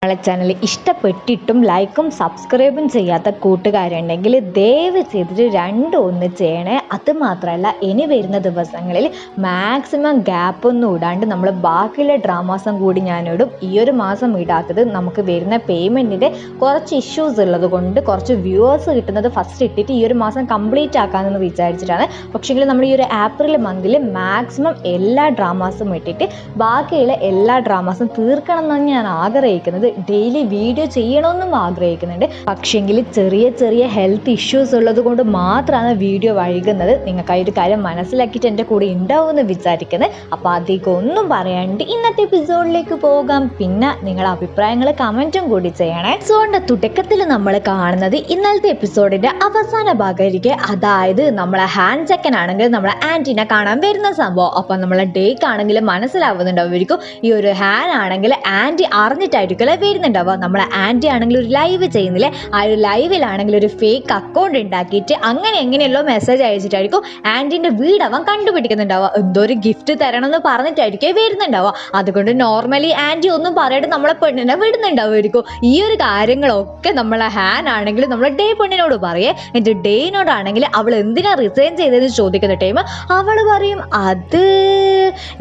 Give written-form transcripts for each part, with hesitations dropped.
നമ്മളെ ചാനൽ ഇഷ്ടപ്പെട്ടിട്ടും ലൈക്കും സബ്സ്ക്രൈബും ചെയ്യാത്ത കൂട്ടുകാരുണ്ടെങ്കിൽ ദയവ് ചെയ്തിട്ട് ഒന്ന് ചെയ്യണേ. അതുമാത്രമല്ല, ഇനി വരുന്ന ദിവസങ്ങളിൽ മാക്സിമം ഗ്യാപ്പൊന്നും ഇടാണ്ട് നമ്മൾ ബാക്കിയുള്ള ഡ്രാമാസും കൂടി ഞാനിടും. ഈ ഒരു മാസം ഇടാത്തത് നമുക്ക് വരുന്ന പേയ്മെൻറ്റിൻ്റെ കുറച്ച് ഇഷ്യൂസ് ഉള്ളത് കൊണ്ട് കുറച്ച് വ്യൂവേഴ്സ് കിട്ടുന്നത് ഫസ്റ്റ് ഇട്ടിട്ട് ഈ ഒരു മാസം കംപ്ലീറ്റ് ആക്കാമെന്ന് വിചാരിച്ചിട്ടാണ്. പക്ഷേങ്കിൽ നമ്മൾ ഈ ഒരു ഏപ്രിൽ മന്തിൽ മാക്സിമം എല്ലാ ഡ്രാമാസും ഇട്ടിട്ട് ബാക്കിയുള്ള എല്ലാ ഡ്രാമാസും തീർക്കണം എന്നാണ് ഞാൻ ആഗ്രഹിക്കുന്നത്. ഡെയിലി വീഡിയോ ചെയ്യണമെന്നും ആഗ്രഹിക്കുന്നുണ്ട്. പക്ഷേങ്കിൽ ചെറിയ ചെറിയ ഹെൽത്ത് ഇഷ്യൂസ് ഉള്ളത് കൊണ്ട് മാത്രമാണ് വീഡിയോ വൈകുന്നത്. നിങ്ങൾക്ക് ആ ഒരു കാര്യം മനസ്സിലാക്കിയിട്ട് എൻ്റെ കൂടെ ഉണ്ടാവുമെന്ന് വിചാരിക്കുന്നത്. അപ്പോൾ അധികം ഒന്നും പറയാണ്ട് ഇന്നത്തെ എപ്പിസോഡിലേക്ക് പോകാം. പിന്നെ നിങ്ങളുടെ അഭിപ്രായങ്ങൾ കമൻറ്റും കൂടി ചെയ്യണേ. സോന്റെ തുടക്കത്തിൽ നമ്മൾ കാണുന്നത് ഇന്നലത്തെ എപ്പിസോഡിന്റെ അവസാന ഭാഗമായിരിക്കും. അതായത് നമ്മളെ ഹാൻഡ് സെക്കൻഡ് ആണെങ്കിൽ നമ്മളെ ആൻറ്റിനെ കാണാൻ വരുന്ന സംഭവം. അപ്പം നമ്മളെ ഡേക്ക് ആണെങ്കിൽ മനസ്സിലാവുന്നുണ്ടാവുമായിരിക്കും ഈ ഒരു ഹാൻ ആണെങ്കിൽ ആൻറ്റി അറിഞ്ഞിട്ടായിരിക്കും വരുന്നുണ്ടാവുക. നമ്മളെ ആൻറ്റി ആണെങ്കിൽ ഒരു ലൈവ് ചെയ്യുന്നില്ലേ, ആ ഒരു ലൈവിലാണെങ്കിൽ ഒരു ഫേക്ക് അക്കൗണ്ട് ഉണ്ടാക്കിയിട്ട് എങ്ങനെയല്ലോ മെസ്സേജ് അയച്ചിട്ടായിരിക്കും ആൻറ്റിൻ്റെ വീട് അവൻ കണ്ടുപിടിക്കുന്നുണ്ടാവുക. എന്തോ ഒരു ഗിഫ്റ്റ് തരണം എന്ന് പറഞ്ഞിട്ടായിരിക്കും വരുന്നുണ്ടാവുക. അതുകൊണ്ട് നോർമലി ആൻറ്റി ഒന്നും പറയാണ്ട് നമ്മളെ പെണ്ണിനെ വിടുന്നുണ്ടാവുമായിരിക്കും. ഈ ഒരു കാര്യങ്ങളൊക്കെ നമ്മളെ ഹാൻ ആണെങ്കിൽ നമ്മളെ ഡേ പെണ്ണിനോട് പറയേ. എന്നിട്ട് ഡേയിനോടാണെങ്കിൽ അവൾ എന്തിനാ റിസൈൻ ചെയ്തതെന്ന് ചോദിക്കുന്ന ടൈം അവൾ പറയും, അത്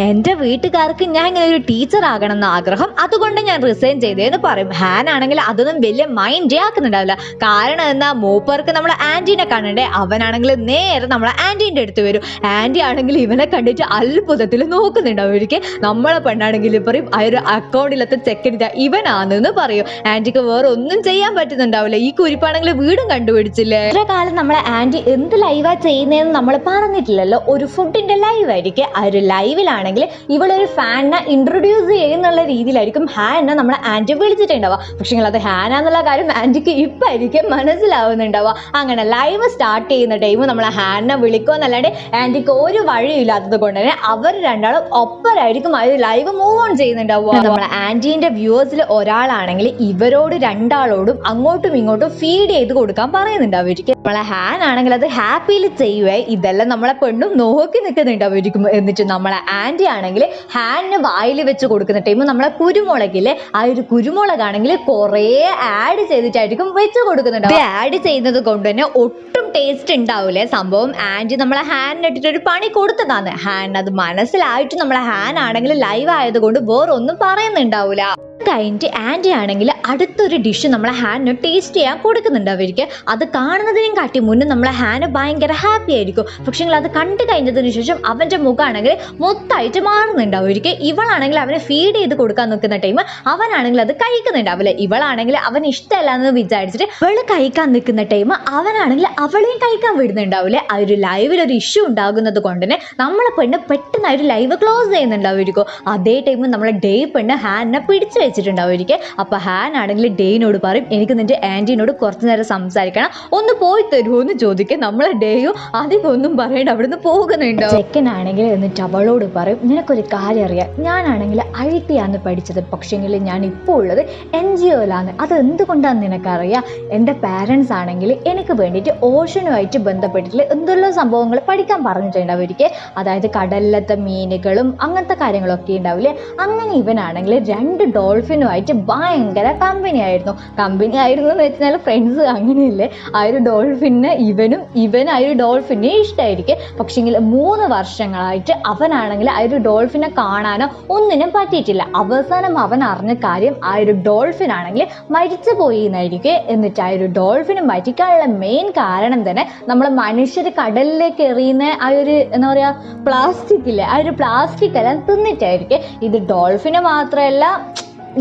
എൻ്റെ വീട്ടുകാർക്ക് ഞാൻ ഇങ്ങനെ ഒരു ടീച്ചർ ആകണം എന്ന ആഗ്രഹം, അതുകൊണ്ട് ഞാൻ റിസൈൻ ചെയ്തേന്ന് പറയും. ഹാൻ ആണെങ്കിൽ അതൊന്നും വലിയ മൈൻഡേ ആക്കുന്നുണ്ടാവില്ല. കാരണം എന്താ, മൂപ്പർക്ക് നമ്മളെ ആൻറ്റീനെ കാണണ്ടേ. അവനാണെങ്കിൽ നേരെ നമ്മളെ ആൻറ്റീൻ്റെ അടുത്ത് വരും. ആൻറ്റി ആണെങ്കിൽ ഇവനെ കണ്ടിട്ട് അത്ഭുതത്തിൽ നോക്കുന്നുണ്ടാവും. നമ്മളെ പെണ്ണാണെങ്കിൽ പറയും ആ ഒരു അക്കൗണ്ടിലത്തെ ചെക്കൻ ഇവനാണെന്ന് പറയും. ആൻറ്റിക്ക് വേറെ ഒന്നും ചെയ്യാൻ പറ്റുന്നുണ്ടാവില്ല. ഈ കുരിപ്പാണെങ്കിൽ വീടും കണ്ടുപിടിച്ചില്ലേ. ഇത്ര കാലം നമ്മളെ ആൻറ്റി എന്ത് ലൈവാ ചെയ്യുന്നതെന്ന് നമ്മൾ പറഞ്ഞിട്ടില്ലല്ലോ. ഒരു ഫുഡിന്റെ ലൈവ് ആയിരിക്കും. ആ ഒരു ലൈവിലാണെങ്കിൽ ഇവളൊരു ഫാനിനെ ഇൻട്രൊഡ്യൂസ് ചെയ്യുന്നുള്ള രീതിയിലായിരിക്കും ഹാനെ നമ്മളെ ആൻറ്റി വിളിച്ചിട്ടുണ്ടാവുക. പക്ഷേ അത് ഹാനാന്നുള്ള കാര്യം ആൻറ്റിക്ക് ഇപ്പായിരിക്കും മനസ്സിലാവുന്നുണ്ടാവുക. അങ്ങനെ ലൈവ് സ്റ്റാർട്ട് ചെയ്യുന്ന ടൈം നമ്മളെ ഹാനെ വിളിക്കുമെന്നല്ലാണ്ട് ആൻറ്റിക്ക് ഒരു വഴിയില്ലാത്തത് കൊണ്ട് തന്നെ അവർ രണ്ടാളും ഒപ്പരായിരിക്കും ആ ഒരു ലൈവ് മൂവ് ഓൺ ചെയ്യുന്നുണ്ടാവുക. നമ്മളെ ആൻറ്റീൻ്റെ വ്യൂവേഴ്സിൽ ഒരാളാണെങ്കിൽ ഇവരോട് രണ്ടാളോടും അങ്ങോട്ടും ഇങ്ങോട്ടും ഫീഡ് ചെയ്ത് കൊടുക്കാൻ പറയുന്നുണ്ടാവുമായിരിക്കും. നമ്മളെ ഹാൻ ആണെങ്കിൽ അത് ഹാപ്പിയിൽ ചെയ്യുവേ. ഇതെല്ലാം നമ്മളെ പെണ്ണും നോക്കി നിൽക്കുന്നുണ്ടാവുമായിരിക്കും. എന്നിട്ട് നമ്മളെ ആൻറ്റി ആണെങ്കിൽ ഹാനിന് വായിൽ വെച്ച് കൊടുക്കുന്ന ടൈം നമ്മളെ കുരുമുളകില്ലേ, ആ ഒരു കുരുമുളകാണെങ്കിൽ കുറേ ആഡ് ചെയ്തിട്ടായിരിക്കും വെച്ച് കൊടുക്കുന്നുണ്ട്. ആഡ് ചെയ്യുന്നത് കൊണ്ട് തന്നെ ഒട്ടും ടേസ്റ്റ് ഉണ്ടാവില്ലേ സംഭവം. ആൻറ്റി നമ്മളെ ഹാനിന് ഇട്ടിട്ട് ഒരു പണി കൊടുത്തതാണ്. ഹാൻ അത് മനസ്സിലായിട്ട് നമ്മളെ ഹാൻ ആണെങ്കിൽ ലൈവ് ആയതുകൊണ്ട് വേറൊന്നും പറയുന്നുണ്ടാവില്ല. കഴിഞ്ഞിട്ട് ആൻറ്റി ആണെങ്കിൽ അടുത്തൊരു ഡിഷ് നമ്മളെ ഹാനിന് ടേസ്റ്റ് ചെയ്യാൻ കൊടുക്കുന്നുണ്ട് അവർക്ക്. അത് കാണുന്നതിനും കാട്ടി മുന്നേ നമ്മളെ ഹാന് ഭയങ്കര ഹാപ്പി ആയിരിക്കും. പക്ഷേ അത് കണ്ടു കഴിഞ്ഞതിന് ശേഷം അവൻ്റെ മുഖമാണെങ്കിൽ മൊത്തമായിട്ട് മാറുന്നുണ്ടാവും അവർക്ക്. ഇവളാണെങ്കിൽ അവനെ ഫീഡ് ചെയ്ത് കൊടുക്കാൻ നിൽക്കുന്ന ടൈം അവനാണെങ്കിൽ അത് കഴിക്കുന്നുണ്ടാവില്ല. ഇവളാണെങ്കിൽ അവൻ ഇഷ്ടമല്ല എന്ന് വിചാരിച്ചിട്ട് ഇവള് കഴിക്കാൻ നിൽക്കുന്ന ടൈം അവനാണെങ്കിൽ അവളെയും കഴിക്കാൻ വിടുന്നുണ്ടാവില്ലേ. ആ ഒരു ലൈവിൽ ഒരു ഇഷ്യൂ ഉണ്ടാകുന്നത് കൊണ്ട് തന്നെ നമ്മളെ പെണ്ണ് പെട്ടെന്ന് ആ ഒരു ലൈവ് ക്ലോസ് ചെയ്യുന്നുണ്ടാവുമായിരിക്കും. അതേ ടൈം നമ്മളെ ഡേ പെണ്ണ് ഹാനിനെ പിടിച്ചു വെച്ചിട്ടുണ്ടാവുമായിരിക്കും. അപ്പോൾ ഹാൻ ആണെങ്കിൽ ഡേയിനോട് പറയും, എനിക്ക് നിന്റെ ആൻറ്റീനോട് കുറച്ച് നേരം സംസാരിക്കണം, ഒന്ന് പോയി തരുമോ എന്ന് ചോദിക്കും. നമ്മളെ ഡേയും അധികം ഒന്നും പറയണ്ട അവിടുന്ന് പോകുന്നുണ്ടോ. ചെക്കനാണെങ്കിൽ എന്നിട്ട് അവളോട് പറയും, നിനക്കൊരു കാര്യം അറിയാം, ഞാനാണെങ്കിൽ ഐടിയാന്ന് പഠിച്ചത്, പക്ഷേങ്കിൽ ഞാൻ ഇപ്പോൾ ഉള്ളത് NGOയിലാണ്. അത് എന്തുകൊണ്ടാണെന്ന് നിനക്കറിയാം. എൻ്റെ പാരൻസ് ആണെങ്കിൽ എനിക്ക് വേണ്ടിയിട്ട് ഓഷനുമായിട്ട് ബന്ധപ്പെട്ടിട്ടുള്ള എന്തെല്ലാം സംഭവങ്ങൾ പഠിക്കാൻ പറഞ്ഞിട്ടുണ്ടാവുമായിരിക്കും. അതായത് കടലിലത്തെ മീനുകളും അങ്ങനത്തെ കാര്യങ്ങളൊക്കെ ഉണ്ടാവില്ലേ. അങ്ങനെ ഇവനാണെങ്കിൽ 2 ഡോൾഫിനുമായിട്ട് ഭയങ്കര കമ്പനി ആയിരുന്നു എന്ന് വെച്ചാൽ ഫ്രണ്ട്സ് അങ്ങനെയല്ലേ. ആ ഒരു ഡോൾഫിന് ഇവൻ ആ ഒരു ഡോൾഫിനെ ഇഷ്ടമായിരിക്കും. പക്ഷേങ്കിൽ 3 വർഷങ്ങളായിട്ട് അവനാണെങ്കിൽ ആ ഒരു ഡോൾഫിനെ കാണാനോ ഒന്നിനും പറ്റിയിട്ടില്ല. അവസാനം അവൻ അറിഞ്ഞ കാര്യം ആ ഒരു ഡോൾഫിൻ ആണെങ്കിൽ മരിച്ചു പോയി എന്നായിരിക്കും. എന്നിട്ട് ആ ഒരു ഡോൾഫിനെ മരിക്കാനുള്ള മെയിൻ കാരണം തന്നെ നമ്മൾ മനുഷ്യർ കടലിലേക്ക് എറിയുന്ന ആ ഒരു എന്താ പറയുക പ്ലാസ്റ്റിക് ഇല്ലേ, ആ ഒരു പ്ലാസ്റ്റിക് എല്ലാം തിന്നിട്ടായിരിക്കും. ഇത് ഡോൾഫിന് മാത്രമല്ല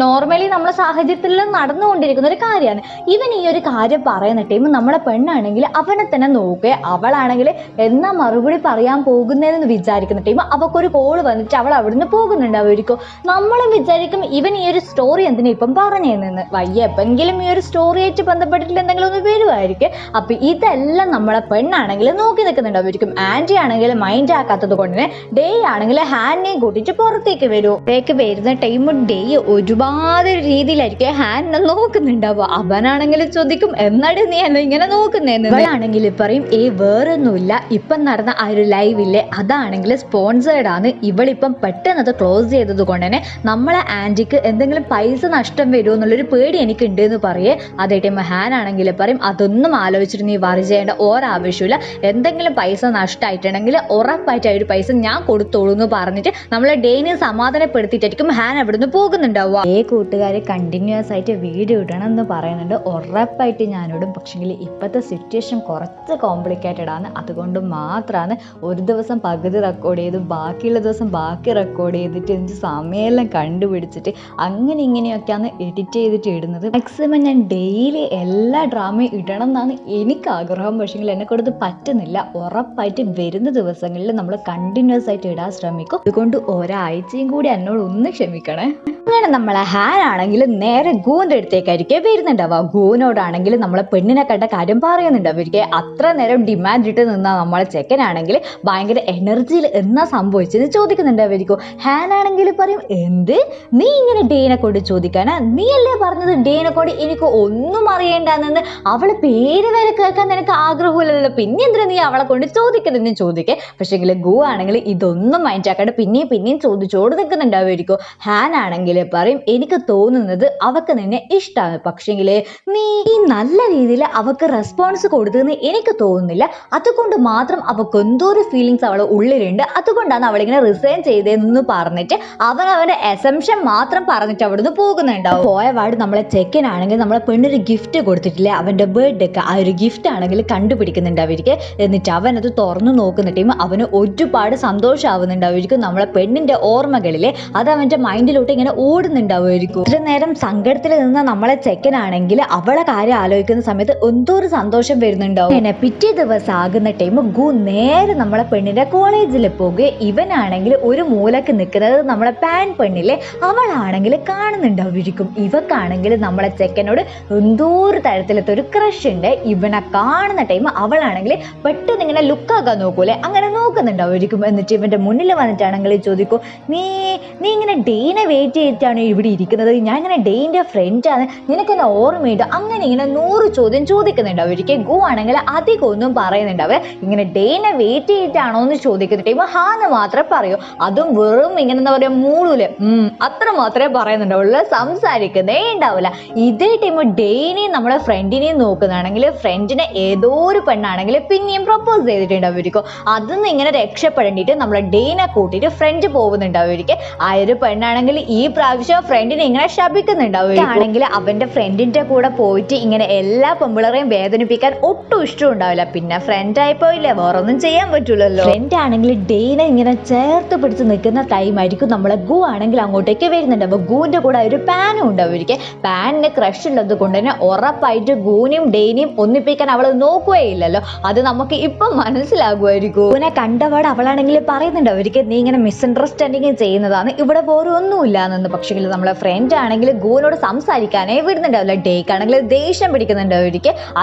നോർമലി നമ്മളെ സാഹചര്യത്തിൽ നടന്നുകൊണ്ടിരിക്കുന്ന ഒരു കാര്യമാണ്. ഇവൻ ഈ ഒരു കാര്യം പറയുന്ന ടൈം നമ്മളെ പെണ്ണാണെങ്കിൽ അവനെ തന്നെ നോക്കുക. അവളാണെങ്കിൽ എന്നാ മറുപടി പറയാൻ പോകുന്നതെന്ന് വിചാരിക്കുന്ന ടൈം അവൾക്കൊരു കോള് വന്നിട്ട് അവൾ അവിടുന്ന് പോകുന്നുണ്ടാവുമായിരിക്കും. നമ്മളും വിചാരിക്കും ഇവൻ ഈ ഒരു സ്റ്റോറി എന്തിനാ ഇപ്പം പറഞ്ഞതെന്ന്. വയ്യപ്പെങ്കിലും ഈ ഒരു സ്റ്റോറിയായിട്ട് ബന്ധപ്പെട്ടിട്ട് എന്തെങ്കിലും ഒന്ന് വരുമായിരിക്കും. അപ്പം ഇതെല്ലാം നമ്മളെ പെണ്ണാണെങ്കിൽ നോക്കി നിൽക്കുന്നുണ്ടാവുമായിരിക്കും. ആൻറ്റി ആണെങ്കിൽ മൈൻഡ് ആക്കാത്തത് കൊണ്ട് തന്നെ ഡേ ആണെങ്കിൽ ഹാനിനെയും കൂട്ടിയിട്ട് പുറത്തേക്ക് വരുന്ന ടൈം ഡേ ഒരുപാട് ഒരുമാതിരി രീതിയിലായിരിക്കും ഹാനിനെ നോക്കുന്നുണ്ടാവുക. അവനാണെങ്കിൽ ചോദിക്കും എന്നാടി നീ എന്നെ ഇങ്ങനെ നോക്കുന്നേന്ന്. ഇവളാണെങ്കിൽ പറയും വേറൊന്നുമില്ല, ഇപ്പം നടന്ന ആ ഒരു ലൈവില്ലേ അതാണെങ്കിൽ സ്പോൺസേർഡ് ആണ്, ഇവളിപ്പം പെട്ടെന്ന് അത് ക്ലോസ് ചെയ്തത് കൊണ്ട് തന്നെ നമ്മളെ ആൻറ്റിക്ക് എന്തെങ്കിലും പൈസ നഷ്ടം വരുമോ എന്നുള്ളൊരു പേടി എനിക്കുണ്ട് എന്ന് പറയേ. അതേ ടൈം ഹാൻ ആണെങ്കിൽ പറയും അതൊന്നും ആലോചിച്ചിട്ട് നീ വറി ചെയ്യേണ്ട ഒരാവശ്യമില്ല, എന്തെങ്കിലും പൈസ നഷ്ടമായിട്ടുണ്ടെങ്കിൽ ഉറപ്പായിട്ട് ആ ഒരു പൈസ ഞാൻ കൊടുത്തോളൂ എന്ന് പറഞ്ഞിട്ട് നമ്മളെ ഡെയിനെ സമാധാനപ്പെടുത്തിയിട്ടായിരിക്കും ഹാൻ അവിടുന്ന് പോകുന്നുണ്ടാവുക. കൂട്ടുകാരെ കണ്ടിന്യൂസ് ആയിട്ട് വീഡിയോ ഇടണം എന്ന് പറയുന്നുണ്ട്, ഉറപ്പായിട്ട് ഞാനിടും. പക്ഷെങ്കിൽ ഇപ്പോഴത്തെ സിറ്റുവേഷൻ കുറച്ച് കോംപ്ലിക്കേറ്റഡ് ആണ്, അതുകൊണ്ട് മാത്രമാണ് ഒരു ദിവസം പകുതി റെക്കോർഡ് ചെയ്ത് ബാക്കിയുള്ള ദിവസം ബാക്കി റെക്കോർഡ് ചെയ്തിട്ട് എനിക്ക് സമയമെല്ലാം കണ്ടുപിടിച്ചിട്ട് അങ്ങനെ ഇങ്ങനെയൊക്കെയാണ് എഡിറ്റ് ചെയ്തിട്ട് ഇടുന്നത്. മാക്സിമം ഞാൻ ഡെയിലി എല്ലാ ഡ്രാമയും ഇടണം എന്നാണ് എനിക്ക് ആഗ്രഹം, പക്ഷെങ്കിൽ എന്നെ കൊടുത്ത് പറ്റുന്നില്ല. ഉറപ്പായിട്ട് വരുന്ന ദിവസങ്ങളിൽ നമ്മൾ കണ്ടിന്യൂസ് ആയിട്ട് ഇടാൻ ശ്രമിക്കും. അതുകൊണ്ട് ഒരാഴ്ചയും കൂടി എന്നോട് ഒന്ന് ക്ഷമിക്കണേ. അങ്ങനെ നമ്മളെ ഹാൻ ആണെങ്കിൽ നേരെ ഗൂന്റെ അടുത്തേക്കായിരിക്കും വരുന്നുണ്ടാവുക. ഗൂനോടാണെങ്കിൽ നമ്മളെ പെണ്ണിനെ കണ്ട കാര്യം പറയുന്നുണ്ടാവും. അത്ര നേരം ഡിമാൻഡ് ഇട്ട് നിന്ന നമ്മളെ ചെക്കനാണെങ്കിൽ ഭയങ്കര എനർജിയിൽ എന്നാ സംഭവിച്ചെന്ന് ചോദിക്കുന്നുണ്ടാവും. ഹാൻ ആണെങ്കിൽ പറയും എന്ത് നീ ഇങ്ങനെ ഡെയിനെ കൊണ്ട് ചോദിക്കാനാ, നീ അല്ലേ പറഞ്ഞത് ഡെയിനെ കൊണ്ട് എനിക്ക് ഒന്നും അറിയേണ്ടെന്ന്, അവളെ പേര് വരെ കേൾക്കാൻ നിനക്ക് ആഗ്രഹമില്ലല്ലോ, പിന്നെ എന്തിനാ നീ അവളെ കൊണ്ട് ചോദിക്കുന്നതെന്ന് ചോദിക്കേ. പക്ഷെങ്കിൽ ഗു ആണെങ്കിൽ ഇതൊന്നും മൈൻഡ് ആക്കാണ്ട് പിന്നെയും ചോദിച്ചോട് നിൽക്കുന്നുണ്ടാവുമായിരിക്കും. ഹാൻ ആണെങ്കിൽ പറയും എനിക്ക് തോന്നുന്നത് അവക്ക് നിന്നെ ഇഷ്ടമാണ്, പക്ഷെങ്കിൽ നീ നല്ല രീതിയിൽ അവക്ക് റെസ്പോൺസ് കൊടുത്തെന്ന് എനിക്ക് തോന്നുന്നില്ല, അതുകൊണ്ട് മാത്രം അവക്ക് എന്തോ ഒരു ഫീലിങ്സ് അവളെ ഉള്ളിലുണ്ട്, അതുകൊണ്ടാണ് അവളിങ്ങനെ റിസൈൻ ചെയ്തതെന്ന് പറഞ്ഞിട്ട് അവന്റെ അസംഷൻ മാത്രം പറഞ്ഞിട്ട് അവിടുന്ന് പോകുന്നുണ്ടാവും. പോയപാട് നമ്മളെ ചെക്കനാണെങ്കിൽ നമ്മളെ പെണ്ണൊരു ഗിഫ്റ്റ് കൊടുത്തിട്ടില്ലേ അവന്റെ ബർത്ത്ഡേക്ക്, ആ ഒരു ഗിഫ്റ്റ് ആണെങ്കിൽ കണ്ടുപിടിക്കുന്നുണ്ടാവും. എന്നിട്ട് അവനത് തുറന്നു നോക്കുന്ന ടൈം അവന് ഒരുപാട് സന്തോഷമാവുന്നുണ്ടാവും. നമ്മളെ പെണ്ണിന്റെ ഓർമ്മകളിലെ അത് അവന്റെ മൈൻഡിലോട്ട് ഇങ്ങനെ ഓടുന്നുണ്ടാവുമായിരിക്കും. ഇത്ര നേരം സങ്കടത്തിൽ നിന്ന് നമ്മളെ ചെക്കനാണെങ്കിൽ അവളെ കാര്യം ആലോചിക്കുന്ന സമയത്ത് എന്തോ ഒരു സന്തോഷം വരുന്നുണ്ടാവും. അങ്ങനെ പിറ്റേ ദിവസം ആകുന്ന ടൈം ഗു നേരെ നമ്മളെ പെണ്ണിന്റെ കോളേജിൽ പോകുക. ഇവനാണെങ്കിൽ ഒരു മൂലക്ക് നിൽക്കുന്നത് നമ്മളെ പാൻ പെണ്ണില്ലേ അവളാണെങ്കിൽ കാണുന്നുണ്ടാവും. ഇവക്കാണെങ്കിൽ നമ്മളെ ചെക്കനോട് എന്തോ ഒരു തരത്തിലത്തെ ഒരു ക്രഷ് ഉണ്ട്. ഇവനെ കാണുന്ന ടൈം അവളാണെങ്കിൽ പെട്ടെന്ന് ഇങ്ങനെ ലുക്കാക്കാൻ നോക്കൂലേ, അങ്ങനെ നോക്കുന്നുണ്ടാവും. എന്നിട്ട് ഇവന്റെ മുന്നിൽ വന്നിട്ടാണെങ്കിൽ ചോദിക്കും നീ ഇങ്ങനെ ഡെയിനെ വെയിറ്റ് ചെയ്തിട്ടാണ് ഇവിടെ ഇരിക്കുന്നത്, ഞാൻ ഇങ്ങനെ ഡെയിൻ്റെ ഫ്രണ്ടാണ്, നിനക്ക് എന്നെ ഓർമ്മയുണ്ട്, അങ്ങനെ ഇങ്ങനെ 100 ചോദ്യം ചോദിക്കുന്നുണ്ടാവും. ഗു ആണെങ്കിൽ അധികം ഒന്നും പറയുന്നുണ്ടാവേ. ഇങ്ങനെ ഡെയിനെ വെയിറ്റ് ചെയ്തിട്ടാണോ എന്ന് ചോദിക്കുന്ന ടൈം ഹാന്ന് മാത്രമേ പറയൂ, അതും വെറും ഇങ്ങനെ എന്താ പറയുക മൂളൂലെ അത്ര മാത്രമേ പറയുന്നുണ്ടാവുള്ളൂ, സംസാരിക്കുന്നേ ഉണ്ടാവില്ല. ഇതേ ടൈം ഡെയിനെയും നമ്മളെ ഫ്രണ്ടിനെയും നോക്കുന്നതാണെങ്കിൽ ഫ്രണ്ടിനെ ഏതോ ഒരു പെണ്ണാണെങ്കിൽ പിന്നെയും പ്രപ്പോസ് ചെയ്തിട്ടുണ്ടാവും. അതിന്ന് ഇങ്ങനെ രക്ഷപ്പെടേണ്ടിട്ട് നമ്മളെ ഡെയിനെ കൂട്ടിയിട്ട് ഫ്രണ്ട് പോകുന്നുണ്ടാവും. ആ ഒരു പെണ്ണാണെങ്കിൽ ഈ പ്രാവശ്യം ഫ്രണ്ടിനെ ഇങ്ങനെ ശപിക്കുന്നുണ്ടാവും. ആണെങ്കിൽ അവന്റെ ഫ്രണ്ടിന്റെ കൂടെ പോയിട്ട് ഇങ്ങനെ എല്ലാ പെമ്പിളറേയും വേദനിപ്പിക്കാൻ ഒട്ടും ഇഷ്ടം ഉണ്ടാവില്ല. പിന്നെ ഫ്രണ്ട് ആയിപ്പോയില്ലേ, വേറൊന്നും ചെയ്യാൻ പറ്റൂലല്ലോ. ഫ്രണ്ട് ആണെങ്കിൽ ഡെയിനെ ഇങ്ങനെ ചേർത്ത് പിടിച്ച് നിൽക്കുന്ന ടൈം ആയിരിക്കും നമ്മളെ ഗു ആണെങ്കിൽ അങ്ങോട്ടേക്ക് വരുന്നുണ്ട്. അപ്പൊ ഗുവിന്റെ കൂടെ ഒരു പാനും ഉണ്ടാവും. പാനിന് ക്രഷ് ഉള്ളത് കൊണ്ട് തന്നെ ഉറപ്പായിട്ട് ഗൂനെയും ഡെയിനെയും ഒന്നിപ്പിക്കാൻ അവൾ നോക്കുകയില്ലല്ലോ, അത് നമുക്ക് ഇപ്പം മനസ്സിലാകുമായിരിക്കും. ഗുനെ കണ്ടപാട് അവളാണെങ്കിൽ പറയുന്നുണ്ട് നീ ഇങ്ങനെ മിസ്അണ്ടർസ്റ്റാൻഡിങ് ചെയ്യുന്നതാണ്, ഇവിടെ വേറെ ഒന്നുമില്ല എന്ന്. പക്ഷേ നമ്മളെ ഫ്രണ്ട് ആണെങ്കിൽ ഗുവിനോട് സംസാരിക്കാനേ വിടുന്നുണ്ടാവില്ല. ഡേക്ക് ആണെങ്കിൽ ദേഷ്യം പിടിക്കുന്നുണ്ടാവും.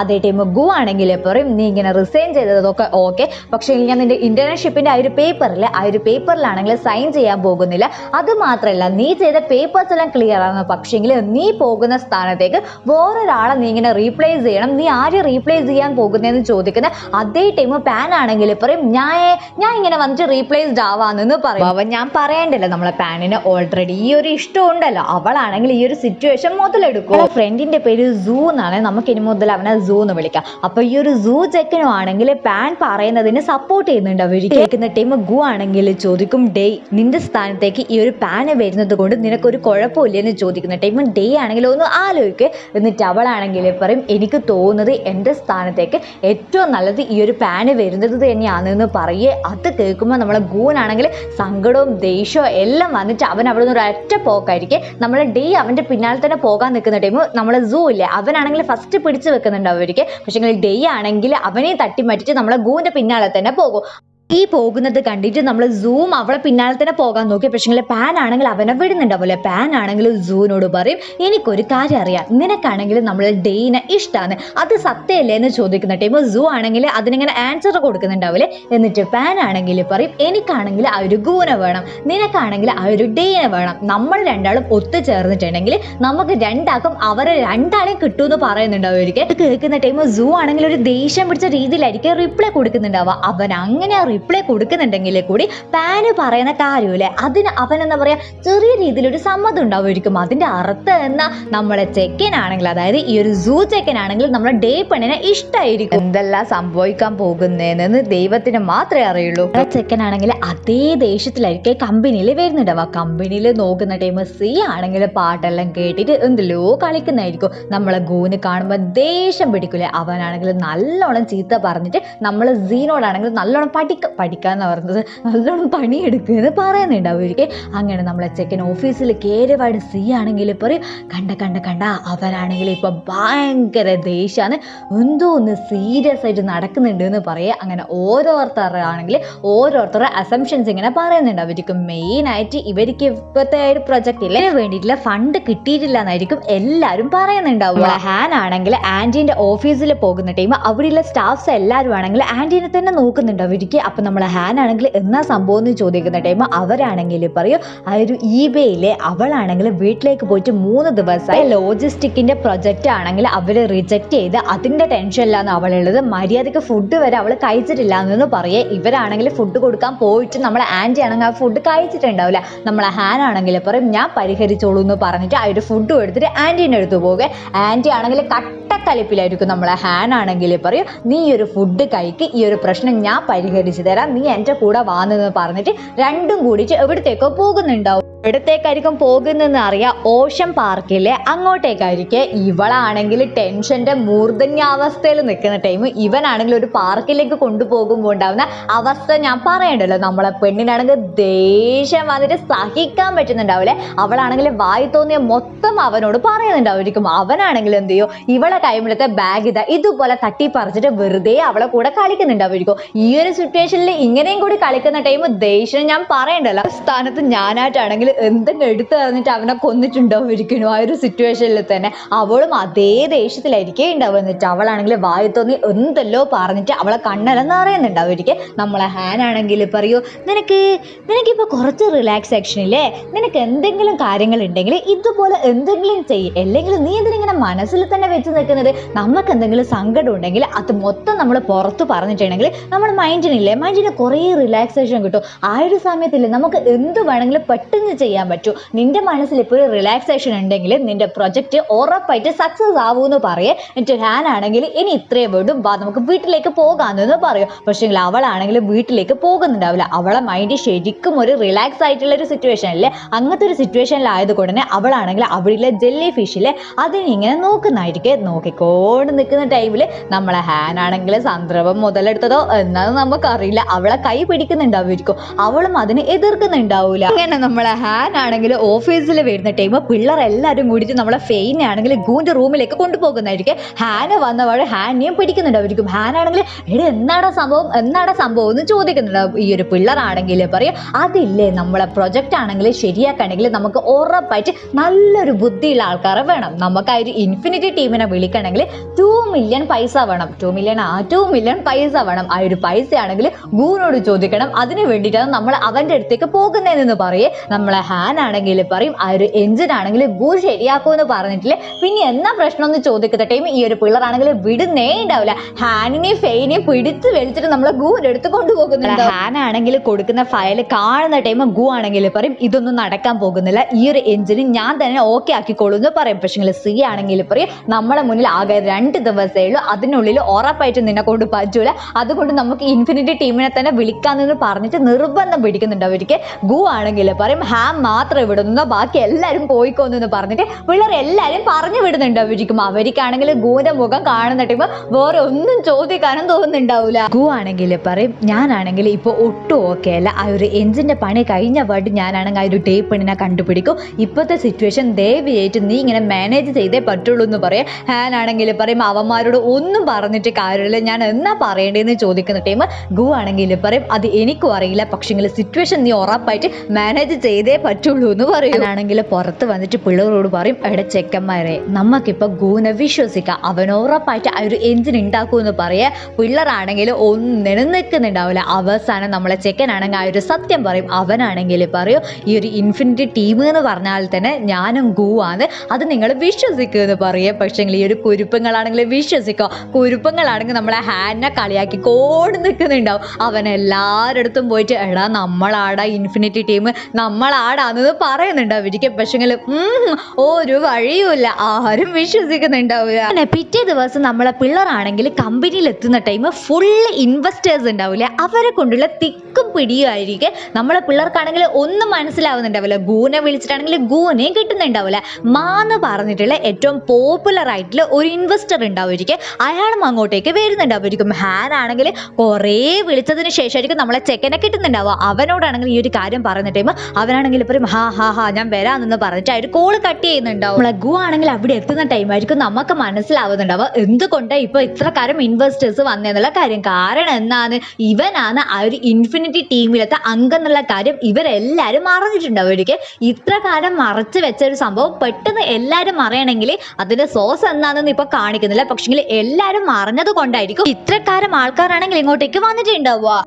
അതേ ടൈം ഗു ആണെങ്കിൽ പറയും നീ ഇങ്ങനെ റിസൈൻ ചെയ്തതൊക്കെ ഓക്കെ, പക്ഷേ ഞാൻ നിന്റെ ഇന്റേൺഷിപ്പിന്റെ ആ ഒരു പേപ്പറിലെ ആ ഒരു പേപ്പറിലാണെങ്കിൽ സൈൻ ചെയ്യാൻ പോകുന്നില്ല, അത് മാത്രമല്ല നീ ചെയ്ത പേപ്പേഴ്സ് എല്ലാം ക്ലിയർ ആണ്, പക്ഷേങ്കിൽ നീ പോകുന്ന സ്ഥാനത്തേക്ക് വേറൊരാളെ നീ ഇങ്ങനെ റീപ്ലേസ് ചെയ്യണം, നീ ആരെ റീപ്ലേസ് ചെയ്യാൻ പോകുന്നതെന്ന് ചോദിക്കുന്ന അതേ ടൈം പാൻ ആണെങ്കിൽ പറയും ഞാൻ ഇങ്ങനെ വന്നിട്ട് റീപ്ലേസ്ഡ് ആവാന്ന് പറയും. അവൻ ഞാൻ പറയണ്ടല്ലോ നമ്മളെ പാനിന് ഓൾറെഡി ഈ ഒരു ഇഷ്ടം ഉണ്ടല്ലോ, അവളാണെങ്കിൽ ഈ ഒരു സിറ്റുവേഷൻ മുതലെടുക്കും. ഫ്രണ്ടിന്റെ പേര് സൂ എന്നാണ്, നമുക്ക് ഇനി മുതൽ അവനെ സൂ എന്ന് വിളിക്കാം. അപ്പൊ ഈ ഒരു സൂ ചെക്കനും ആണെങ്കിൽ പാൻ പറയുന്നതിന് സപ്പോർട്ട് ചെയ്യുന്നുണ്ട്. അവർ കേൾക്കുന്ന ടൈം ഗു ആണെങ്കിൽ ചോദിക്കും ഡേ നിന്റെ സ്ഥാനത്തേക്ക് ഈ ഒരു പാന് വരുന്നത് കൊണ്ട് നിനക്കൊരു കുഴപ്പമില്ല എന്ന് ചോദിക്കുന്ന ടൈം ഡേ ആണെങ്കിൽ ഒന്ന് ആലോചിക്കുക. എന്നിട്ട് അവളാണെങ്കിൽ പറയും എനിക്ക് തോന്നുന്നത് എൻ്റെ സ്ഥാനത്തേക്ക് ഏറ്റവും നല്ലത് ഈ ഒരു പാന് വരുന്നത് തന്നെയാണെന്ന് പറയേ. അത് കേൾക്കുമ്പോൾ നമ്മളെ ഗൂനാണെങ്കിൽ സങ്കടവും ദേഷ്യവും എല്ലാം വന്നിട്ട് അവൻ അവിടെ നിന്ന് ഒരു ഒറ്റ പോക്കായിരിക്കും. നമ്മളെ ഡേ അവൻ്റെ പിന്നാലെ തന്നെ പോകാൻ നിൽക്കുന്ന ടൈം നമ്മളെ സൂ ഇല്ലേ അവനാണെങ്കിൽ ഫസ്റ്റ് പിടിച്ചു വെക്കുന്നുണ്ട് അവർക്ക്. പക്ഷേ ഡേ ആണെങ്കിൽ അവനെ തട്ടി മാറ്റിയിട്ട് നമ്മളെ ഗൂവിൻ്റെ പിന്നാലെ തന്നെ പോകും. ഈ പോകുന്നത് കണ്ടിട്ട് നമ്മൾ സൂം അവളെ പിന്നാലെ തന്നെ പോകാൻ നോക്കി. പക്ഷേ പാൻ ആണെങ്കിൽ അവനെ വിടുന്നുണ്ടാവില്ലേ. പാൻ ആണെങ്കിൽ സൂവിനോട് പറയും, എനിക്കൊരു കാര്യം അറിയാം, നിനക്കാണെങ്കിൽ നമ്മൾ ഡെയിനെ ഇഷ്ടമാണ്, അത് സത്യമല്ലേ എന്ന് ചോദിക്കുന്ന ടൈം സൂ ആണെങ്കിൽ അതിനിങ്ങനെ ആൻസർ കൊടുക്കുന്നുണ്ടാവില്ലേ. എന്നിട്ട് പാൻ ആണെങ്കിൽ പറയും, എനിക്കാണെങ്കിൽ ആ ഒരു ഗൂനെ വേണം, നിനക്കാണെങ്കിൽ ആ ഒരു ഡെയിനെ വേണം, നമ്മൾ രണ്ടാളും ഒത്തുചേർന്നിട്ടുണ്ടെങ്കിൽ നമുക്ക് രണ്ടാക്കും അവരെ രണ്ടാളെയും കിട്ടുമെന്ന് പറയുന്നുണ്ടാവും. ഒരിക്കൽ കേൾക്കുന്ന ടൈം സൂ ആണെങ്കിൽ ഒരു ദേഷ്യം പിടിച്ച രീതിയിലായിരിക്കും റിപ്ലൈ കൊടുക്കുന്നുണ്ടാവുക. അവൻ അങ്ങനെ റിപ്ലൈ കൊടുക്കുന്നുണ്ടെങ്കിൽ കൂടി പാന് പറയുന്ന കാര്യമില്ലേ അതിന് അവൻ എന്താ പറയാ ചെറിയ രീതിയിലൊരു സമ്മതം ഉണ്ടാവുമായിരിക്കും. അതിന്റെ അർത്ഥം എന്നാ നമ്മളെ ചെക്കനാണെങ്കിൽ, അതായത് ഈ ഒരു സൂ ചെക്കനാണെങ്കിൽ നമ്മളെ ഡേ പെണ്ണിനെ ഇഷ്ടമായിരിക്കും. എന്തെല്ലാം സംഭവിക്കാൻ പോകുന്നതെന്ന് ദൈവത്തിന് മാത്രമേ അറിയുള്ളൂ. ചെക്കനാണെങ്കിൽ അതേ ദേഷ്യത്തിലായിരിക്കും കമ്പനിയിൽ വരുന്നുണ്ടാവുക. കമ്പനിയിൽ നോക്കുന്ന ടൈം സി ആണെങ്കിൽ പാട്ടെല്ലാം കേട്ടിട്ട് എന്തെല്ലോ കളിക്കുന്നതായിരിക്കും. നമ്മളെ ഗൂന് കാണുമ്പോൾ ദേഷ്യം പിടിക്കൂലേ. അവനാണെങ്കിൽ നല്ലോണം ചീത്ത പറഞ്ഞിട്ട് നമ്മളെ സീനോടാണെങ്കിൽ നല്ലോണം പഠിക്കാന്ന് പറഞ്ഞത് നല്ലോണം പണിയെടുക്കുമെന്ന് പറയുന്നുണ്ടാവും ഒരിക്കൽ. അങ്ങനെ നമ്മളെ ചെക്കൻ ഓഫീസിൽ കയറിപാട് സി ആണെങ്കിൽ പറയും, കണ്ട അവനാണെങ്കിൽ ഇപ്പൊ ഭയങ്കര ദേഷ്യമാണ്, എന്തോ ഒന്ന് സീരിയസ് ആയിട്ട് നടക്കുന്നുണ്ട് എന്ന് പറയുക. അങ്ങനെ ഓരോരുത്തരാണെങ്കിൽ ഓരോരുത്തരുടെ അസംഷൻസ് ഇങ്ങനെ പറയുന്നുണ്ട്. അവർക്ക് മെയിൻ ആയിട്ട് ഇവർക്ക് ഇപ്പോഴത്തെ ഒരു പ്രൊജക്റ്റിൽ വേണ്ടിയിട്ടുള്ള ഫണ്ട് കിട്ടിയിട്ടില്ല എന്നായിരിക്കും എല്ലാവരും പറയുന്നുണ്ടാവുക. ഹാൻ ആണെങ്കിൽ ആന്റീന്റെ ഓഫീസിൽ പോകുന്ന ടൈം അവിടെയുള്ള സ്റ്റാഫ്സ് എല്ലാവരും ആണെങ്കിൽ ആന്റീനെ തന്നെ നോക്കുന്നുണ്ട് അവർക്ക്. അപ്പൊ നമ്മളെ ഹാൻ ആണെങ്കിൽ എന്നാ സംഭവം എന്ന് ചോദിക്കുന്ന ടൈം അവരാണെങ്കിൽ പറയും, ആ ഒരു ഈബേയിലെ അവളാണെങ്കിൽ വീട്ടിലേക്ക് പോയിട്ട് 3 ദിവസമായി ലോജിസ്റ്റിക്കിന്റെ പ്രൊജക്റ്റ് ആണെങ്കിൽ അവര് റിജക്ട് ചെയ്ത് അതിന്റെ ടെൻഷനിലാണ് അവളുള്ളത്. മര്യാദക്ക് ഫുഡ് വരെ അവൾ കഴിച്ചിട്ടില്ല എന്ന് പറയേ. ഇവരാണെങ്കിൽ ഫുഡ് കൊടുക്കാൻ പോയിട്ട് നമ്മളെ ആന്റി ആണെങ്കിൽ ആ ഫുഡ് കഴിച്ചിട്ടുണ്ടാവില്ല. നമ്മളെ ഹാൻ ആണെങ്കിൽ പറയും, ഞാൻ പരിഹരിച്ചോളൂ എന്ന് പറഞ്ഞിട്ട് ആ ഒരു ഫുഡ് എടുത്തിട്ട് ആന്റീൻ്റെ അടുത്ത് പോകുക. ആന്റി ആണെങ്കിൽ കട്ടക്കലിപ്പിലായിരിക്കും. നമ്മളെ ഹാൻ ആണെങ്കിൽ പറയും, നീ ഈ ഒരു ഫുഡ് കഴിക്ക്, ഈ ഒരു പ്രശ്നം ഞാൻ പരിഹരിച്ചു തരാം, നീ എൻ്റെ കൂടെ വാന്നെന്ന് പറഞ്ഞിട്ട് രണ്ടും കൂടിയിട്ട് എവിടത്തേക്കോ പോകുന്നുണ്ടാവും. എവിടത്തേക്കായിരിക്കും പോകുന്നതെന്ന് അറിയാം, ഓഷൻ പാർക്കിലെ അങ്ങോട്ടേക്കായിരിക്കും. ഇവളാണെങ്കിൽ ടെൻഷന്റെ മൂർധന്യാവസ്ഥയിൽ നിൽക്കുന്ന ടൈം ഇവനാണെങ്കിൽ ഒരു പാർക്കിലേക്ക് കൊണ്ടുപോകുമ്പോൾ ഉണ്ടാവുന്ന അവസ്ഥ ഞാൻ പറയണ്ടല്ലോ. നമ്മളെ പെണ്ണിനാണെങ്കിൽ ദേഷ്യം വന്നിട്ട് സഹിക്കാൻ പറ്റുന്നുണ്ടാവില്ലേ. അവളാണെങ്കിൽ വായി തോന്നിയ മൊത്തം അവനോട് പറയുന്നുണ്ടാവുമായിരിക്കും. അവനാണെങ്കിൽ എന്ത് ചെയ്യും, ഇവളെ കൈമിലത്തെ ബാഗ് ഇതുപോലെ തട്ടിപ്പറിച്ചിട്ട് വെറുതെ അവളെ കൂടെ കളിക്കുന്നുണ്ടാവുമായിരിക്കും. ഈ ഒരു സിറ്റുവേഷനിൽ ഇങ്ങനെയും കൂടി കളിക്കുന്ന ടൈം ദേഷ്യം ഞാൻ പറയണ്ടല്ലോ. സ്ഥാനത്ത് ഞാനായിട്ടാണെങ്കിൽ എന്തെങ്കിലും എടുത്തു തന്നിട്ട് അവനെ കൊന്നിട്ടുണ്ടാവുമായിരിക്കുന്നു. ആ ഒരു സിറ്റുവേഷനിൽ തന്നെ അവളും അതേ ദേഷ്യത്തിലായിരിക്കും ഉണ്ടാവും. എന്നിട്ട് അവളാണെങ്കിൽ വായി തോന്നി എന്തെല്ലോ പറഞ്ഞിട്ട് അവളെ കണ്ണെല്ലാം നിറയുന്നുണ്ടാവുമായിരിക്കും. നമ്മളെ ഹാൻ ആണെങ്കിൽ പറയൂ, നിനക്കിപ്പോൾ കുറച്ച് റിലാക്സേഷനില്ലേ, നിനക്ക് എന്തെങ്കിലും കാര്യങ്ങൾ ഉണ്ടെങ്കിൽ ഇതുപോലെ എന്തെങ്കിലും ചെയ്യും, അല്ലെങ്കിൽ നീ എന്തിനിങ്ങനെ മനസ്സിൽ തന്നെ വെച്ച് നിൽക്കുന്നത്. നമുക്ക് എന്തെങ്കിലും സങ്കടം ഉണ്ടെങ്കിൽ അത് മൊത്തം നമ്മൾ പുറത്ത് പറഞ്ഞിട്ടുണ്ടെങ്കിൽ നമ്മുടെ മൈൻഡിന് കുറേ റിലാക്സേഷൻ കിട്ടും. ആ ഒരു സമയത്തില്ലേ നമുക്ക് എന്ത് വേണമെങ്കിലും പെട്ടെന്ന് ചെയ്യാൻ പറ്റും. നിന്റെ മനസ്സിൽ ഇപ്പോൾ ഒരു റിലാക്സേഷൻ ഉണ്ടെങ്കിൽ നിന്റെ പ്രൊജക്റ്റ് ഉറപ്പായിട്ട് സക്സസ് ആവുമെന്ന് പറയേ. എന്നിട്ട് ഹാൻ ആണെങ്കിൽ ഇനി ഇത്രയും വേണ്ടും, നമുക്ക് വീട്ടിലേക്ക് പോകാമെന്ന് പറയും. പക്ഷേ അവളാണെങ്കിൽ വീട്ടിലേക്ക് പോകുന്നുണ്ടാവില്ല. അവളെ മൈൻഡ് ശരിക്കും ഒരു റിലാക്സ് ആയിട്ടുള്ള ഒരു സിറ്റുവേഷൻ അല്ലേ. അങ്ങനത്തെ ഒരു സിറ്റുവേഷനിലായതുകൊണ്ട് തന്നെ അവളാണെങ്കിൽ അവിടെയുള്ള ജെല്ലി ഫിഷിലെ അതിനിങ്ങനെ നോക്കുന്നതായിരിക്കും. നോക്കിക്കൊണ്ട് നിൽക്കുന്ന ടൈമിൽ നമ്മളെ ഹാൻ ആണെങ്കിൽ സന്ദർഭം മുതലെടുത്തതോ എന്നാന്ന് നമുക്കറിയില്ല, അവളെ കൈ പിടിക്കുന്നുണ്ടാവുമായിരിക്കും. അവളും അതിന് എതിർക്കുന്നുണ്ടാവില്ല. അങ്ങനെ നമ്മളെ ഹാൻ ആണെങ്കിൽ ഓഫീസിൽ വരുന്ന ടൈം പിള്ളേരെല്ലാവരും കൂടിയിട്ട് നമ്മളെ ഫെയിനെ ആണെങ്കിൽ ഗൂന്റെ റൂമിലേക്ക് കൊണ്ടുപോകുന്നതായിരിക്കും. ഹാന് വന്നവളെ ഹാനെയും പിടിക്കുന്നുണ്ടായിരിക്കും. ഹാൻ ആണെങ്കിൽ എന്നാടാ സംഭവം എന്ന് ചോദിക്കുന്നുണ്ടാവും. ഈ ഒരു പിള്ളേരാണെങ്കിൽ പറയും, അതില്ലേ നമ്മളെ പ്രൊജക്റ്റ് ആണെങ്കിൽ ശരിയാക്കണമെങ്കിൽ നമുക്ക് ഉറപ്പായിട്ട് നല്ലൊരു ബുദ്ധിയുള്ള ആൾക്കാരെ വേണം. നമുക്ക് ആ ഒരു ഇൻഫിനിറ്റി ടീമിനെ വിളിക്കണമെങ്കിൽ 2 മില്യൺ പൈസ വേണം. 2 മില്യൺ പൈസ വേണം. ആ ഒരു പൈസ ആണെങ്കിൽ ഗൂനോട് ചോദിക്കണം. അതിന് വേണ്ടിയിട്ടാണ് നമ്മൾ അവന്റെ അടുത്തേക്ക് പോകുന്നതെന്ന് പറയേ. നമ്മളെ ഹാൻ ആണെങ്കിൽ പറയും, ആ ഒരു എഞ്ചിൻ ആണെങ്കിൽ ഗൂ ശരിയാക്കുമെന്ന് പറഞ്ഞിട്ടില്ലേ. പിന്നെ എന്നാ പ്രശ്നം എന്ന് ചോദിക്കുന്ന ടൈം ഈ ഒരു പിള്ളേരാണെങ്കിൽ വിടുന്നേ ഉണ്ടാവില്ല. ഹാനിനെയും ഫെയിനെയും പിടിച്ച് വലിച്ചിട്ട് നമ്മളെ ഗൂവിന്റെ അടുത്ത് കൊണ്ടുപോകുന്നുണ്ട്. ഹാൻ ആണെങ്കിൽ കൊടുക്കുന്ന ഫയൽ കാണുന്ന ടൈം ഗൂ ആണെങ്കിൽ പറയും, ഇതൊന്നും നടക്കാൻ പോകുന്നില്ല, ഈ ഒരു എഞ്ചിന് ഞാൻ തന്നെ ഓക്കെ ആക്കിക്കോളൂ എന്ന് പറയും. പക്ഷേ സി ആണെങ്കിൽ പറയും, നമ്മളെ മുന്നിൽ ആകെ 2 ദിവസമേ ഉള്ളൂ, അതിനുള്ളിൽ ഉറപ്പായിട്ട് നിന്നെ കൊണ്ട് പറ്റൂല, അതുകൊണ്ട് നമുക്ക് ഇൻഫിനിറ്റി ടീമിനെ തന്നെ വിളിക്കാമെന്ന് പറഞ്ഞിട്ട് നിർബന്ധം പിടിക്കുന്നുണ്ട് അവർക്ക്. ഗൂ ആണെങ്കിൽ പറയും, ഹാൻ മാം മാത്രം വിടുന്നു, ബാക്കി എല്ലാവരും പോയിക്കോന്നു പറഞ്ഞിട്ട് പിള്ളേർ എല്ലാവരും പറഞ്ഞു വിടുന്നുണ്ട്. അവർക്കാണെങ്കിൽ ഗൂന്റെ മുഖം കാണുന്ന ടൈം വേറെ ഒന്നും ചോദിക്കാനും തോന്നുന്നുണ്ടാവില്ല. ഗു ആണെങ്കിൽ പറയും ഞാനാണെങ്കിൽ ഇപ്പൊ ഒട്ടും ഓക്കെ അല്ല, ആ ഒരു എഞ്ചിന്റെ പണി കഴിഞ്ഞ പാട്ട് ഞാനാണെങ്കിൽ ആ ഒരു ടേപ്പിനെ കണ്ടുപിടിക്കും, ഇപ്പോഴത്തെ സിറ്റുവേഷൻ ദയവായിട്ട് നീ ഇങ്ങനെ മാനേജ് ചെയ്തേ പറ്റുള്ളൂ എന്ന് പറയാം. ഹാനാണെങ്കിൽ പറയും അവന്മാരോട് ഒന്നും പറഞ്ഞിട്ട് കാര്യമില്ല, ഞാൻ എന്നാ പറയേണ്ടതെന്ന് ചോദിക്കുന്ന ടൈം ഗു ആണെങ്കിൽ പറയും അത് എനിക്കും അറിയില്ല, പക്ഷെങ്കിൽ സിറ്റുവേഷൻ നീ ഉറപ്പായിട്ട് മാനേജ് ചെയ്തേ പറ്റുള്ളൂ എന്ന് പറയും. ഞാനാണെങ്കിൽ പുറത്ത് വന്നിട്ട് പിള്ളേരോട് പറയും എടാ ചെക്കന്മാരെ നമുക്കിപ്പോൾ ഗൂനെ വിശ്വസിക്കാം, അവൻ ഉറപ്പായിട്ട് ആ ഒരു എഞ്ചിൻ ഉണ്ടാക്കും എന്ന് പറയാ. പിള്ളേരാണെങ്കിൽ ഒന്നിനും നിൽക്കുന്നുണ്ടാവില്ല. അവസാനം നമ്മളെ ചെക്കനാണെങ്കിൽ ആ ഒരു സത്യം പറയും. അവനാണെങ്കിൽ പറയും ഈ ഒരു ഇൻഫിനിറ്റി ടീം എന്ന് പറഞ്ഞാൽ തന്നെ ഞാനും ഗൂ ആണ്, അത് നിങ്ങൾ വിശ്വസിക്കുക എന്ന് പറയുക. പക്ഷേങ്കിൽ ഈ ഒരു കുരുപ്പങ്ങളാണെങ്കിൽ വിശ്വസിക്കോ, കുരുപ്പങ്ങളാണെങ്കിൽ നമ്മളെ ഹാനെ കളിയാക്കി കോടി നിൽക്കുന്നുണ്ടാവും. അവൻ എല്ലാവരുടെ പോയിട്ട് എടാ നമ്മളാടാ ഇൻഫിനിറ്റി ടീം, നമ്മളാടാന്ന് പറയുന്നുണ്ടാവും. അവർക്ക് പക്ഷേങ്കിൽ ഒരു വഴിയുമില്ല, ആരും വിശ്വസിക്കുന്നുണ്ടാവില്ല. അങ്ങനെ പിറ്റേ ദിവസം നമ്മളെ പിള്ളേരാണെങ്കിൽ കമ്പനിയിൽ എത്തുന്ന ടൈം ഫുള്ള് ഇൻവെസ്റ്റേഴ്സ് ഉണ്ടാവില്ലേ, അവരെ കൊണ്ടുള്ള തിക്കും പിടിയുമായിരിക്കും. നമ്മളെ പിള്ളേർക്കാണെങ്കിൽ ഒന്നും മനസ്സിലാവുന്നുണ്ടാവില്ല. ഗൂനെ വിളിച്ചിട്ടാണെങ്കിൽ ഗൂനെയും കിട്ടുന്നുണ്ടാവില്ല. മാന്ന് പറഞ്ഞിട്ടുള്ള ഏറ്റവും പോപ്പുലർ ആയിട്ടുള്ള ഒരു ഇൻവെസ്റ്റർ ഉണ്ടാവുമായിരിക്കും, അയാളും അങ്ങോട്ടേക്ക് വരുന്നുണ്ടാവുമായിരിക്കും. ഹാൻ ആണെങ്കിൽ കുറേ വിളിച്ചതിന് ശേഷമായിരിക്കും നമ്മളെ ചെക്കനെ കിട്ടുന്നുണ്ടാവുക. അവനോടാണെങ്കിൽ ഈ ഒരു കാര്യം പറയുന്ന ടൈം അവനാണെങ്കിൽ പറയും ഹാ ഹാ ഹാ ഞാൻ വരാമെന്ന് പറഞ്ഞിട്ട് ആ ഒരു കോള് കട്ട് ചെയ്യുന്നുണ്ടാവും. നമ്മളെ ഗു ആണെങ്കിൽ അവിടെ എത്തുന്ന ടൈമായിരിക്കും നമുക്ക് മനസ്സിലാവുന്നുണ്ടാവുക എന്തുകൊണ്ടാണ് ഇപ്പൊ ഇത്ര കാലം ഇൻവെസ്റ്റേഴ്സ് വന്നതെന്നുള്ള കാര്യം. കാരണം എന്നാണ് ഇവനാണ് ആ ഒരു ഇൻഫിനിറ്റി ടീമിലത്തെ അംഗം എന്നുള്ള കാര്യം ഇവരെല്ലാവരും മറന്നിട്ടുണ്ടാവുമായിരിക്കും. ഇത്ര കാലം മറച്ചു വെച്ച ഒരു സംഭവം പെട്ടെന്ന് എല്ലാവരും അറിയണമെങ്കിൽ അതിന്റെ സോഴ്സ് എന്താണെന്ന് ഇപ്പൊ കാണിക്കുന്നില്ല. പക്ഷെങ്കിൽ എല്ലാവരും അറിഞ്ഞത് കൊണ്ടായിരിക്കും ഇത്രക്കാരം ആൾക്കാരാണെങ്കിൽ ഇങ്ങോട്ടേക്ക് വന്നിട്ടുണ്ടാവുക.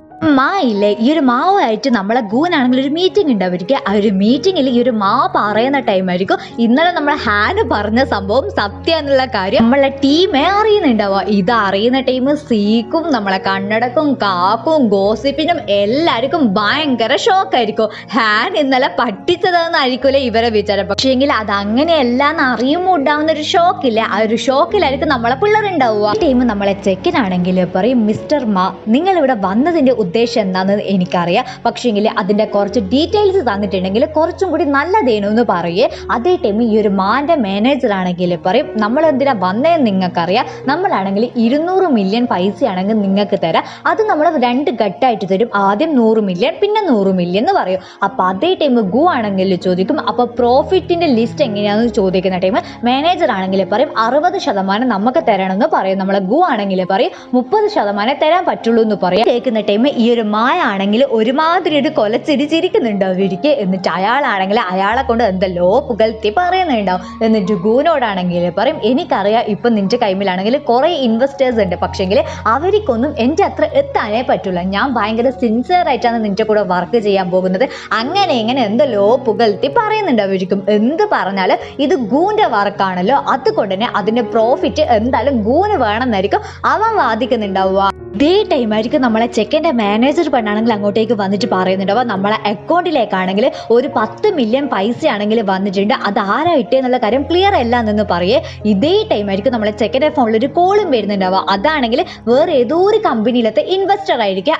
ഇല്ലേ ഈ ഒരു മാവായിട്ട് നമ്മളെ ഗൂനാണെങ്കിൽ ഒരു മീറ്റിംഗ് ഉണ്ടാവുമായിരിക്കും. ആ ഒരു മീറ്റിംഗിൽ ഈ ഒരു മാവ് പറയുന്ന ടൈമായിരിക്കും ഇന്നലെ നമ്മളെ ഹാന് പറഞ്ഞ സംഭവം സത്യം എന്നുള്ള കാര്യം നമ്മളെ ടീമേ അറിയുന്നുണ്ടാവുക. ഇത് അറിയുന്ന ടൈം സീക്കും നമ്മളെ കണ്ണടക്കും കാക്കും ഗോസിപ്പിനും എല്ലാവർക്കും ഭയങ്കര ഷോക്കായിരിക്കും. ഹാൻ ഇന്നലെ പറ്റിച്ചതെന്നായിരിക്കുമല്ലേ ഇവരെ വിചാരം. പക്ഷേങ്കിൽ അത് അങ്ങനെയല്ല എന്ന് അറിയുമ്പോൾ ഉണ്ടാവുന്ന ഒരു ഷോക്കില്ല, ആ ഒരു ഷോക്കിലായിരിക്കും നമ്മളെ പിള്ളേരുണ്ടാവുക. ഈ ടൈം നമ്മളെ ചെക്കനാണെങ്കിൽ പറയും മിസ്റ്റർ മാ നിങ്ങൾ ഇവിടെ വന്നതിന്റെ ഉദ്ദേശം എന്താണെന്ന് എനിക്കറിയാം, പക്ഷേങ്കിൽ അതിൻ്റെ കുറച്ച് ഡീറ്റെയിൽസ് തന്നിട്ടുണ്ടെങ്കിൽ കുറച്ചും കൂടി നല്ലതേനു എന്ന് പറയേ. അതേ ടൈം ഈ ഒരു മാൻ്റെ മാനേജർ ആണെങ്കിൽ പറയും നമ്മൾ എന്തിനാ വന്നതെന്ന് നിങ്ങൾക്കറിയാം, നമ്മളാണെങ്കിൽ 200 മില്യൺ പൈസയാണെങ്കിൽ നിങ്ങൾക്ക് തരാം, അത് നമ്മൾ 2 ഘട്ടമായിട്ട് തരും, ആദ്യം 100 മില്യൺ പിന്നെ 100 മില്യൺ എന്ന് പറയും. അപ്പോൾ അതേ ടൈം ഗു ആണെങ്കിൽ ചോദിക്കും അപ്പോൾ പ്രോഫിറ്റിൻ്റെ ലിസ്റ്റ് എങ്ങനെയാണെന്ന് ചോദിക്കുന്ന ടൈം മാനേജർ ആണെങ്കിൽ പറയും 60% നമുക്ക് തരണമെന്ന് പറയും. നമ്മളെ ഗു ആണെങ്കിൽ പറയും 30% തരാൻ പറ്റുള്ളൂ എന്ന് പറയും. കേൾക്കുന്ന ടൈം ഈ ഒരു മായ ആണെങ്കിൽ ഒരുമാതിരി ഒരു കൊലച്ചിരിച്ചിരിക്കുന്നുണ്ട് അവർക്ക്. എന്നിട്ട് അയാളാണെങ്കിൽ അയാളെ കൊണ്ട് എന്തെല്ലോ പുകഴ്ത്തി പറയുന്നുണ്ടാവും. എന്നിട്ട് ഗൂനോടാണെങ്കിൽ പറയും എനിക്കറിയാം ഇപ്പം നിന്റെ കൈമിലാണെങ്കിൽ കുറേ ഇൻവെസ്റ്റേഴ്സ് ഉണ്ട്, പക്ഷെങ്കിൽ അവർക്കൊന്നും എൻ്റെ അത്ര എത്താനേ പറ്റില്ല, ഞാൻ ഭയങ്കര സിൻസിയർ ആയിട്ടാണ് നിന്റെ കൂടെ വർക്ക് ചെയ്യാൻ പോകുന്നത്, അങ്ങനെ ഇങ്ങനെ എന്തെല്ലോ പുകഴ്ത്തി പറയുന്നുണ്ട് അവർക്കും. എന്ത് പറഞ്ഞാലും ഇത് ഗൂൻ്റെ വർക്കാണല്ലോ, അതുകൊണ്ട് തന്നെ അതിൻ്റെ പ്രോഫിറ്റ് എന്തായാലും ഗൂന് വേണമെന്നായിരിക്കും അവൻ വാദിക്കുന്നുണ്ടാവുക. ഇതേ ടൈമായിരിക്കും നമ്മളെ ചെക്കൻ്റെ മാനേജർ പെണ്ണാണെങ്കിൽ അങ്ങോട്ടേക്ക് വന്നിട്ട് പറയുന്നുണ്ടാവുക നമ്മളെ അക്കൗണ്ടിലേക്കാണെങ്കിൽ ഒരു 10 മില്യൺ പൈസയാണെങ്കിൽ വന്നിട്ടുണ്ട്, അത് ആരാ ഇട്ടേന്നുള്ള കാര്യം ക്ലിയർ അല്ല എന്ന് പറയേ. ഇതേ ടൈമായിരിക്കും നമ്മളെ ചെക്കൻ്റെ ഫോണിൽ ഒരു കോളും വരുന്നുണ്ടാവുക. അതാണെങ്കിൽ വേറെ ഏതോ ഒരു കമ്പനിയിലത്തെ ഇൻവെസ്റ്റർ ആയിരിക്കും.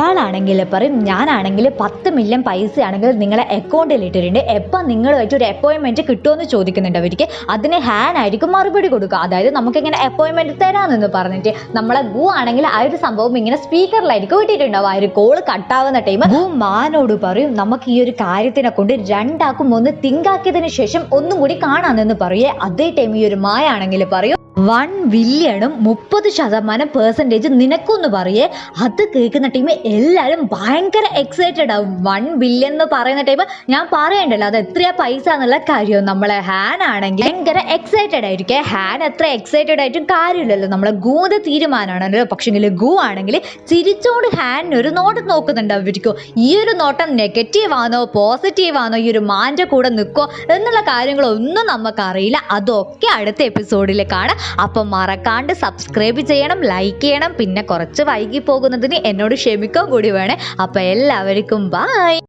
ആളാണെങ്കിൽ പറയും ഞാനാണെങ്കിൽ 10 മില്യൺ പൈസയാണെങ്കിൽ നിങ്ങളെ അക്കൗണ്ടിൽ ഇട്ടിട്ടുണ്ട്, എപ്പം നിങ്ങളുമായിട്ട് ഒരു അപ്പോയിൻമെന്റ് കിട്ടുമെന്ന് ചോദിക്കുന്നുണ്ട് അവർക്ക്. അതിന് ഹാൻ ആയിരിക്കും മറുപടി കൊടുക്കുക, അതായത് നമുക്ക് ഇങ്ങനെ അപ്പോയിൻമെന്റ് തരാമെന്ന് പറഞ്ഞിട്ട്. നമ്മളെ ഗു ആണെങ്കിൽ ആ ഒരു സംഭവം ഇങ്ങനെ സ്പീക്കറിലായിരിക്കും ഇട്ടിട്ടുണ്ടാവും. ആ ഒരു കോള് കട്ടാവുന്ന ടൈം ഗു മാനോട് പറയും നമുക്ക് ഈ ഒരു കാര്യത്തിനെ കൊണ്ട് രണ്ടാക്കും ഒന്ന് തിങ്ക് ആക്കിയതിനു ശേഷം ഒന്നും കൂടി കാണാമെന്ന് പറയേ. അതേ ടൈം ഈ ഒരു മായ ആണെങ്കിൽ പറയും 1 ബില്യണും 30% നിനക്കൊന്ന് പറയേ. അത് കേൾക്കുന്ന ടൈം എല്ലാവരും ഭയങ്കര എക്സൈറ്റഡ് ആവും. 1 ബില്യൺ എന്ന് പറയുന്ന ടൈം ഞാൻ പറയണ്ടല്ലോ അത് എത്രയാ പൈസ എന്നുള്ള കാര്യം. നമ്മളെ ഹാൻ ആണെങ്കിൽ ഭയങ്കര എക്സൈറ്റഡ് ആയിരിക്കും. ഹാൻ എത്ര എക്സൈറ്റഡ് ആയിട്ടും കാര്യമില്ലല്ലോ, നമ്മളെ ഗൂന്റെ തീരുമാനമാണല്ലോ. പക്ഷെങ്കിൽ ഗു ആണെങ്കിൽ ചിരിച്ചോണ്ട് ഹാനിന് ഒരു നോട്ടം നോക്കുന്നുണ്ടായിരിക്കും. ഈ ഒരു നോട്ടം നെഗറ്റീവ് ആണോ പോസിറ്റീവ് ആണോ, ഈ ഒരു മാൻ്റെ കൂടെ നിൽക്കോ എന്നുള്ള കാര്യങ്ങളൊന്നും നമുക്കറിയില്ല. അതൊക്കെ അടുത്ത എപ്പിസോഡിൽ കാണാം. അപ്പം മറക്കാണ്ട് സബ്സ്ക്രൈബ് ചെയ്യണം, ലൈക്ക് ചെയ്യണം. പിന്നെ കുറച്ച് വൈകി പോകുന്നതിന് എന്നോട് ക്ഷമിക്കാൻ കൂടി വേണേ. അപ്പം എല്ലാവർക്കും ബൈ.